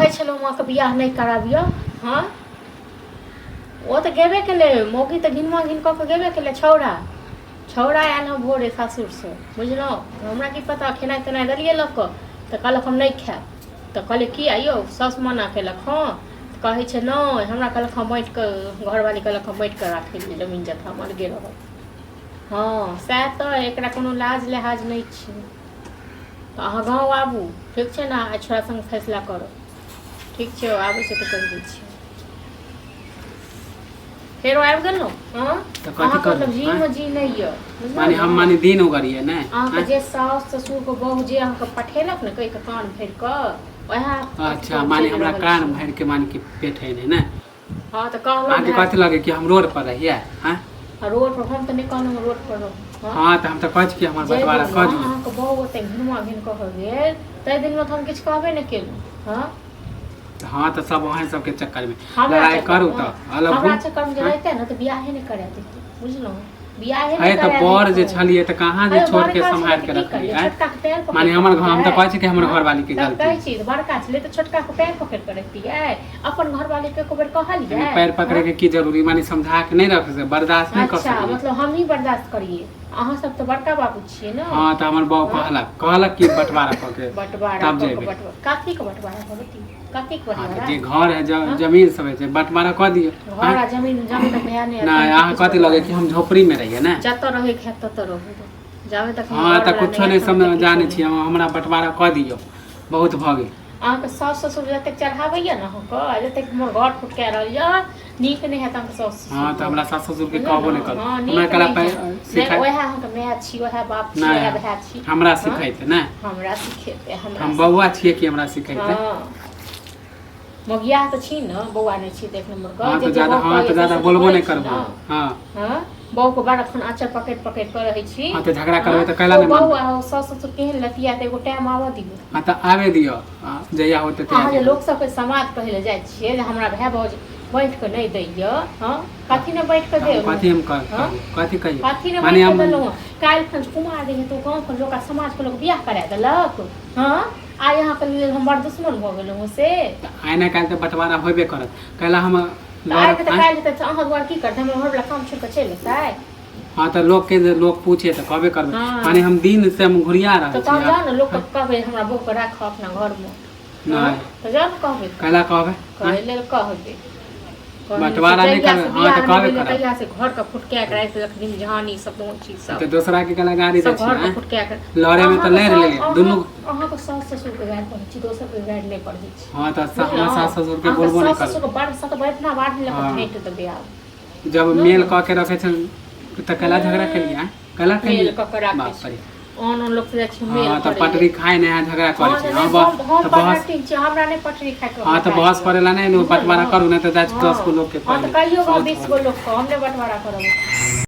कहे छलो माँ के बियाह नहीं कराबियो। हाँ वो तो गेबे केले मौगी तो घिनमा घिन कऽ के गेबे केले। छौड़ा आयल हम भोरे सासुर से बुझलहुँ। हमरा की पता खेनाइ तेनाइ देलियै लऽ कऽ तऽ कहलक हम नहीं खायब। तऽ कहलियै किया यौ साउस मना केलक। हाँ कहै छै नहीं हमरा कहलक हम बाँटि कऽ घरवाली कहलक हम बाँटि कऽ राखै लिए जमीन जथा हम अलगे रहब। हाँ सएह तऽ एकरा कोनो लाज लिहाज नहीं छै। तऽ अहाँ गाँव आबू ठीक छै ने आ छोड़ा संग फैसला करू ठीक छै। आबै छै तऽ कहि दै छियै फेर आबि गेलहुँ। हाँ अहाँके मतलब जी में जी नहीं यऽ माने हम माने दिन उगरिए ने अहाँके जे साउस ससुर के बहू जे अहाँके पठेलक ने कहि के कान भरि कऽ वएह। अच्छा माने हमरा कान भरि के माने कि पेठे ने ना। हाँ तो कहलहुँ आगे कथी लगे कि हम रोड पर रहिए। हां रोड पर हम तो नहीं कहलहुँ रोड पर रहो। हाँ तो हम तो कहै छी कि हमर बटवारा कऽ दियौ। अहाँके बहू ओते घिनमा घिन कऽ गेल ताहि दिन में तो हम किछु कहबे नहीं केलहुँ। हाँ हाँ तो सब वहाँ सबके चक्कर में लड़ाई करू तो अलग हमरा चक्कर में जे रहते ना तो बियाहे नहीं करे देते बुझलहुँ। बियाहे है तो बर जे छलिए तो कहाँ जे छोड़ के संभाल के रखलिए। माने हमर घर हम तो कहै छी कि हमर घरवाली के गलती कहै छी बड़का छले तो छोटका के पैर पकड़ के रखतियै अपन घरवाली के एको बेर कहलियै। पैर पकड़े के की जरूरी माने समझा के नहीं रख से बर्दाश्त नहीं कर सकते। अच्छा मतलब हम ही बर्दाश्त करिए अहाँ सब तो बड़का बाबू छिए ना। हाँ तो हमर बहू कहलक कि बटवारा पके बटवारा काकी के बटवारा होती काकी के बटवारा जे घर है जमीन सब है बटवारा क दियो। घर आ जमीन तो भया नहीं ना यहाँ कथी लगे कि हम झोपड़ी में रहिए ना जत रहे खेत तत रहो जावे तक। हाँ तो कुछ नहीं समझ जाने छी हमरा बटवारा क दियो बहुत भ गेल। अहाँके साउस ससुर जते चढ़ाबैया ना अहाँके जते हमर घर फुटका रहल या नीक नहीं है त अहाँके साउस ससुर। हाँ तो हमरा सास ससुर के कहबो नहीं कर हमरा कला सिखाय ओहे अहाँके माय छी ओहे बाप छी ओहे भाय छी हमरा सिखाइते ना हमरा सिखेते हम बौआ छिए कि हमरा सिखाइते। हां मगिया तो छी ना बौआ नहीं छी एक नंबर का जे ज्यादा बोलबो नहीं करबो। हां हां बहू को बड़ा खन आचर पकड़ कर रही छी। हां तो झगड़ा करबे तो कैला नहीं बहू आ सास ससुर केहन लतिया त एगो टाइम आवा दियो। हां तो आवे दियो जया होते ते अहाँ लोग सब के समाज कहले जाय छिए जे हमरा भाय भौज बैठ के नहीं दैय। हां कथि ने बैठ के दे कथि हम कथि कहिए कथि ने माने हम काल खन कुमार रहे तो गांव के लोग समाज के लोग बियाह करा देलक। हां आ यहाँ के लिए हम बड़ दुश्मन भ गेलहुँ से आइना काल तो बंटवारा होबे करत कैला हम आइ के त काल जते अहाँ द्वार की करते हम घर वाला काम छोड़ के चल जाए। हाँ तो लोग पूछे तो कहबे करबे माने हम दिन से हम घुरिया रहे तो कह जाओ ना लोग कहबे हमरा बहू के राख अपना घर में। नहीं तो जाओ ना कहबे कैला कहबे कहले कहबे बंटवारा नहीं कर। हां तो कहबे कर तैया से घर का फुटका के राख रख दिन जहानी सब दोनों चीज सब तो दूसरा के कला गाड़ी दे छी। घर का फुटका के लड़े में तो लड़ ले दोनों अहाँ के सास ससुर के गाड़ पड़े छी दोसर के गाड़ नहीं पड़े छी। हां तो सास ससुर के बोलबो नहीं कर सास ससुर के बड़ सत बैठना बाढ़ ले के भेंट तो दे आब जब मेल क के रखे छ तो कला झगड़ा कर लिया कला कर मेल क के रखे ऑन लोग से छी मेल हां तो पटरी खाए नहीं झगड़ा करे छी। हां तो बहस हमरा नहीं पटरी खाए के। हां तो बहस करेला नहीं बंटवारा करू नहीं तो 10 को लोग के हां तो कहियो 20 गो लोग को हमने बंटवारा करब।